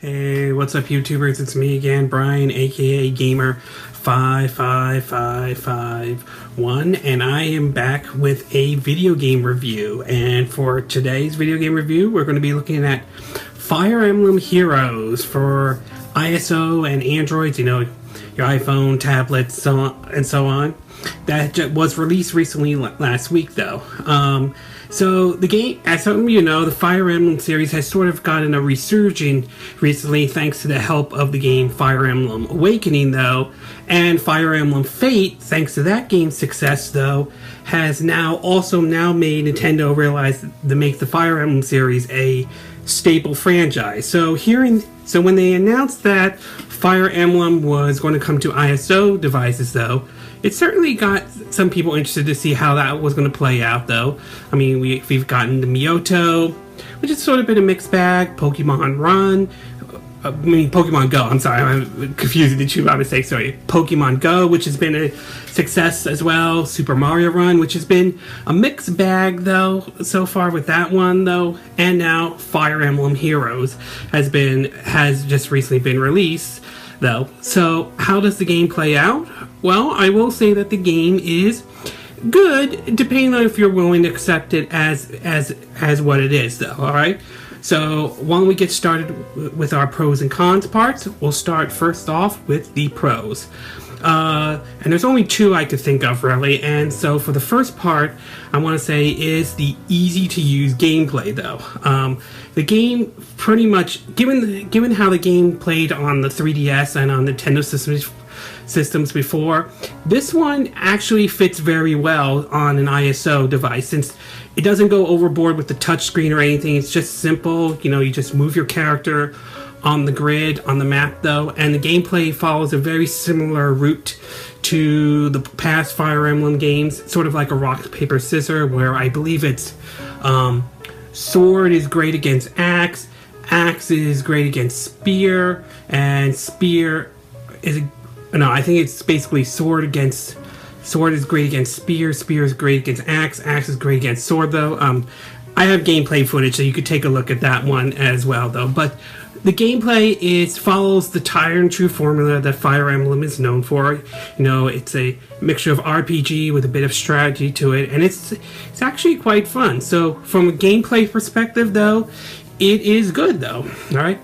Hey, what's up, YouTubers? It's me again, Brian, aka Gamer55551, and I am back with a video game review. And for today's video game review, we're going to be looking at Fire Emblem Heroes for ISO and Androids, you know, your iPhone, tablets, so on and so on. That was released recently last week, though. So the game, as some of you know, the Fire Emblem series has sort of gotten a resurgence recently thanks to the help of the game Fire Emblem Awakening, though. And Fire Emblem Fate, thanks to that game's success, though, has now made Nintendo realize to make the Fire Emblem series a staple franchise. So when they announced that Fire Emblem was going to come to ISO devices, though, it certainly got some people interested to see how that was going to play out, though. I mean, we've gotten the Miyoto, which has sort of been a mixed bag. Pokemon Go. I'm sorry, I'm confusing the two by mistake. Sorry, Pokemon Go, which has been a success as well. Super Mario Run, which has been a mixed bag, though, so far with that one, though. And now Fire Emblem Heroes has just recently been released, though. So how does the game play out? Well, I will say that the game is good, depending on if you're willing to accept it as what it is, though. All right. So while we get started with our pros and cons parts, we'll start first off with the pros. And there's only two I could think of, really. And so for the first part, I want to say is the easy-to-use gameplay, though. The game pretty much, given how the game played on the 3DS and on Nintendo systems before, this one actually fits very well on an ISO device, since it doesn't go overboard with the touchscreen or anything. It's just simple. You know, you just move your character on the grid, on the map, though, and the gameplay follows a very similar route to the past Fire Emblem games, sort of like a rock, paper, scissors, where I believe it's sword is great against axe is great against spear, and spear is... No, I think it's basically sword is great against spear is great against axe is great against sword, though. I have gameplay footage, so you could take a look at that one as well, though. But the gameplay follows the tried and true formula that Fire Emblem is known for. You know, it's a mixture of RPG with a bit of strategy to it, and it's actually quite fun. So from a gameplay perspective, though, it is good, though. All right.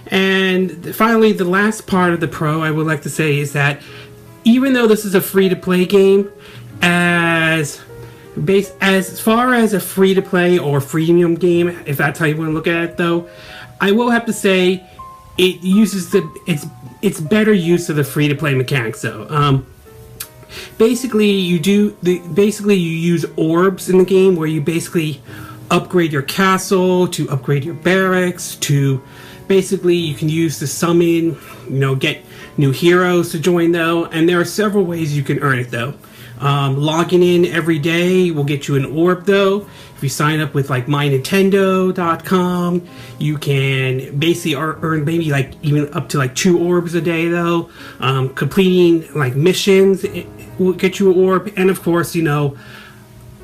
And finally, the last part of the pro I would like to say is that even though this is a free-to-play game, as far as a free-to-play or freemium game, if that's how you want to look at it, though, I will have to say it uses it's better use of the free-to-play mechanics, though. Basically you use orbs in the game, where you basically upgrade your castle, to upgrade your barracks, to basically you can use to summon, you know, get new heroes to join, though, and there are several ways you can earn it, though. Logging in every day will get you an orb, though. If you sign up with like mynintendo.com, you can basically earn maybe like even up to like 2 orbs a day, though. Completing like missions will get you an orb, and of course, you know,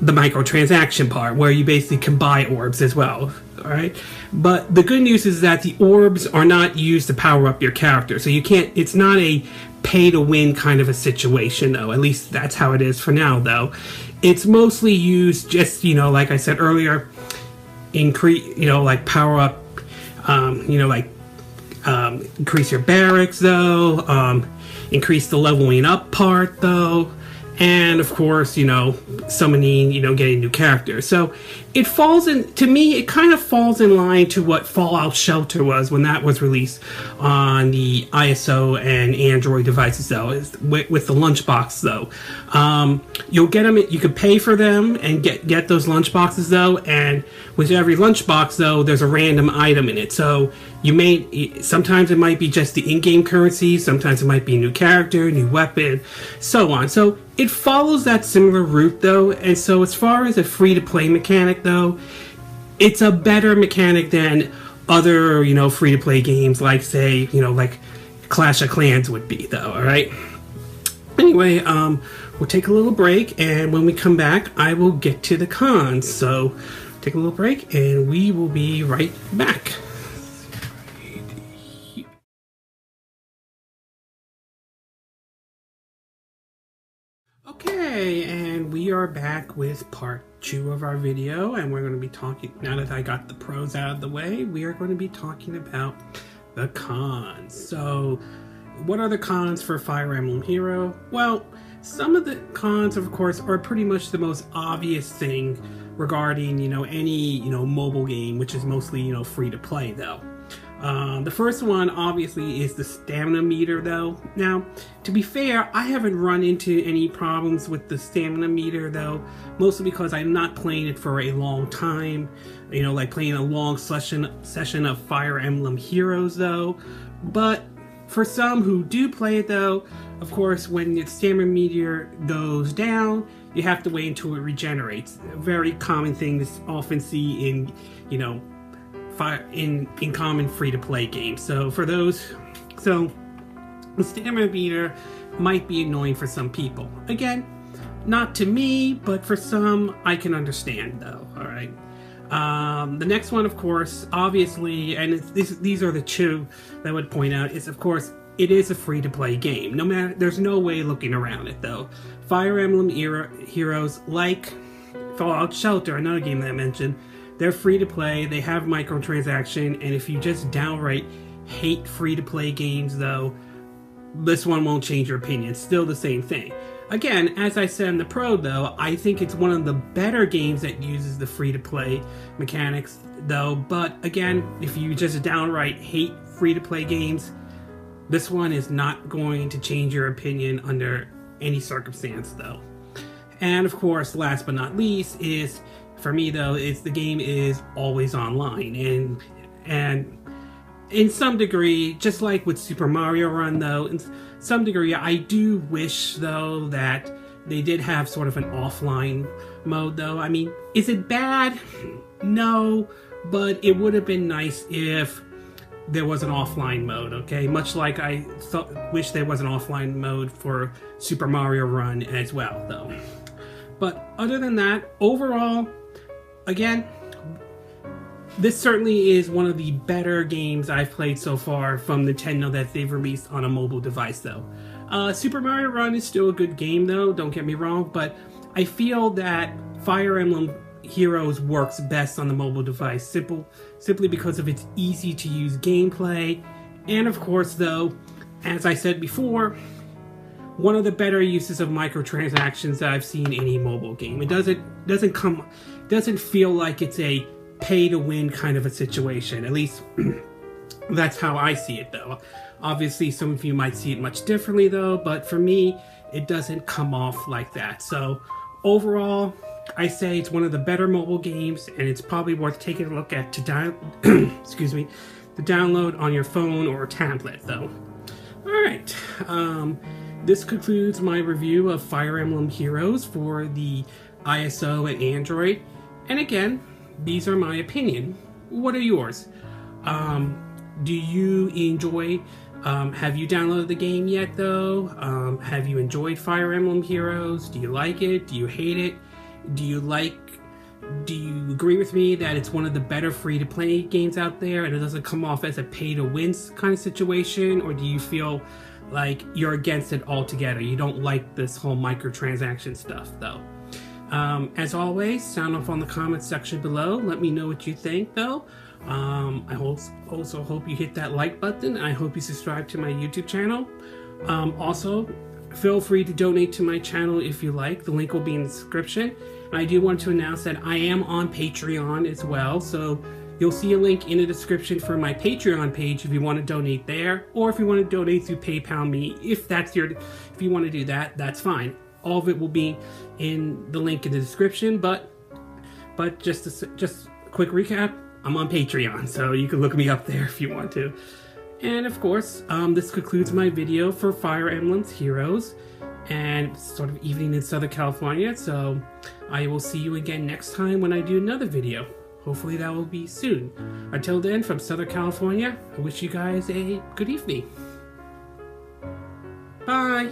the microtransaction part, where you basically can buy orbs as well. All right, but the good news is that the orbs are not used to power up your character, so you can't. It's not a pay-to-win kind of a situation, though. At least that's how it is for now, though. It's mostly used just, you know, like I said earlier, increase, you know, like power up, you know, like increase your barracks, though. Increase the leveling up part, though. And of course, you know, summoning, you know, getting new characters. So it falls in, to me, it kind of falls in line to what Fallout Shelter was when that was released on the ISO and Android devices, though, with the lunchbox, though. You'll get them, you can pay for them and get those lunchboxes, though, and with every lunchbox, though, there's a random item in it. So sometimes it might be just the in-game currency, sometimes it might be a new character, new weapon, so on. So it follows that similar route, though, and so as far as a free-to-play mechanic, though, it's a better mechanic than other, you know, free-to-play games like, say, you know, like Clash of Clans would be, though, alright? Anyway, we'll take a little break, and when we come back, I will get to the cons. So take a little break, and we will be right back. are back with part 2 of our video, and we're going to be talking, now that I got the pros out of the way, we are going to be talking about the cons. So, what are the cons for Fire Emblem Hero? Well, some of the cons, of course, are pretty much the most obvious thing regarding, any, mobile game, which is mostly, free to play, though. The first one, obviously, is the stamina meter, though. Now, to be fair, I haven't run into any problems with the stamina meter, though, mostly because I'm not playing it for a long time, like playing a long session of Fire Emblem Heroes, though. But for some who do play it, though, of course, when the stamina meter goes down, you have to wait until it regenerates. A very common thing to often see in, in common free-to-play games. So the stamina meter might be annoying for some people. Again, not to me, but for some, I can understand, though. All right. The next one, of course, obviously, and these are the two that I would point out, is, of course, it is a free-to-play game. There's no way looking around it, though. Fire Emblem Heroes, like Fallout Shelter, another game that I mentioned, they're free to play, they have microtransaction, and if you just downright hate free to play games, though, this one won't change your opinion. It's still the same thing. Again, as I said in the Pro, though, I think it's one of the better games that uses the free to play mechanics, though. But again, if you just downright hate free to play games, this one is not going to change your opinion under any circumstance, though. And of course, last but not least, is for me, though, the game is always online, and in some degree, just like with Super Mario Run, though, in some degree, I do wish, though, that they did have sort of an offline mode, though. I mean, is it bad? No, but it would have been nice if there was an offline mode, okay? Much like I wish there was an offline mode for Super Mario Run as well, though. But other than that, overall, again, this certainly is one of the better games I've played so far from Nintendo that they've released on a mobile device, though. Super Mario Run is still a good game, though, don't get me wrong, but I feel that Fire Emblem Heroes works best on the mobile device, simply because of its easy-to-use gameplay, and of course, though, as I said before, one of the better uses of microtransactions that I've seen in a mobile game. It doesn't feel like it's a pay-to-win kind of a situation. At least, that's how I see it, though. Obviously, some of you might see it much differently, though, but for me, it doesn't come off like that. So, overall, I say it's one of the better mobile games, and it's probably worth taking a look at to download on your phone or tablet, though. Alright, this concludes my review of Fire Emblem Heroes for the ISO and Android. And again, these are my opinion. What are yours? Do you enjoy, have you downloaded the game yet, though? Have you enjoyed Fire Emblem Heroes? Do you like it? Do you hate it? Do you agree with me that it's one of the better free-to-play games out there and it doesn't come off as a pay-to-win kind of situation? Or do you feel like you're against it altogether? You don't like this whole microtransaction stuff, though. As always, sound off on the comments section below. Let me know what you think, though. I also hope you hit that like button. I hope you subscribe to my YouTube channel. Also, feel free to donate to my channel if you like. The link will be in the description. And I do want to announce that I am on Patreon as well, so you'll see a link in the description for my Patreon page if you want to donate there, or if you want to donate through PayPal me. If you want to do that, that's fine. All of it will be in the link in the description, but just a quick recap, I'm on Patreon, so you can look me up there if you want to. And of course, this concludes my video for Fire Emblem Heroes, and it's sort of evening in Southern California, so I will see you again next time when I do another video. Hopefully that will be soon. Until then, from Southern California, I wish you guys a good evening. Bye!